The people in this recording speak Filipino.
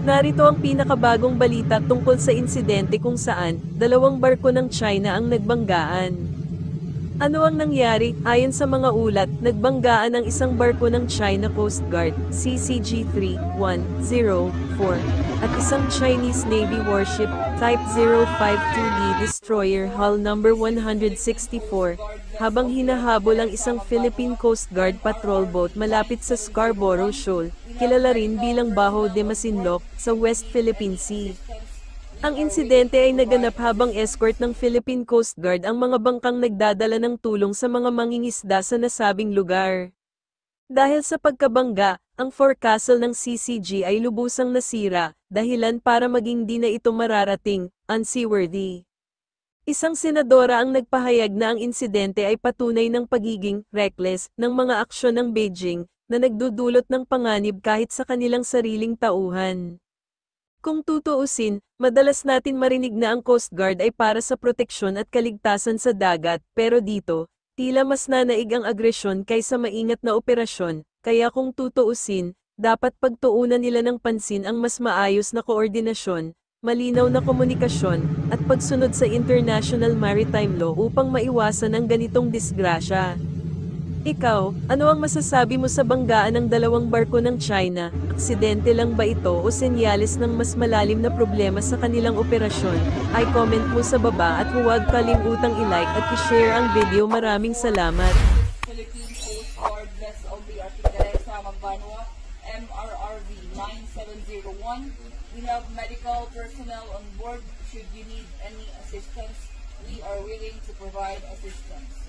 Narito ang pinakabagong balita tungkol sa insidente kung saan dalawang barko ng China ang nagbanggaan. Ano ang nangyari? Ayon sa mga ulat, nagbanggaan ang isang barko ng China Coast Guard, CCG-3104, at isang Chinese Navy warship, Type 052D Destroyer Hull number 164, habang hinahabol ang isang Philippine Coast Guard patrol boat malapit sa Scarborough Shoal, kilala rin bilang Bajo de Masinloc, sa West Philippine Sea. Ang insidente ay naganap habang escort ng Philippine Coast Guard ang mga bangkang nagdadala ng tulong sa mga mangingisda sa nasabing lugar. Dahil sa pagkabangga, ang forecastle ng CCG ay lubusang nasira, dahilan para maging di na ito mararating, unseaworthy. Isang senadora ang nagpahayag na ang insidente ay patunay ng pagiging reckless ng mga aksyon ng Beijing na nagdudulot ng panganib kahit sa kanilang sariling tauhan. Kung tutuusin, madalas natin marinig na ang Coast Guard ay para sa proteksyon at kaligtasan sa dagat, pero dito, tila mas nanaig ang agresyon kaysa maingat na operasyon, kaya kung tutuusin, dapat pagtuunan nila ng pansin ang mas maayos na koordinasyon, malinaw na komunikasyon, at pagsunod sa International Maritime Law upang maiwasan ang ganitong disgrasya. Ikaw, ano ang masasabi mo sa banggaan ng dalawang barko ng China? Aksidente lang ba ito o senyales ng mas malalim na problema sa kanilang operasyon? Ay comment mo sa baba at huwag kalimutang i-like at i-share ang video. Maraming salamat. Philippine Coast Guard vessel BRP Teresa Magbanua, MRRV 9701. We have medical personnel on board. Should you need any assistance, we are willing to provide assistance.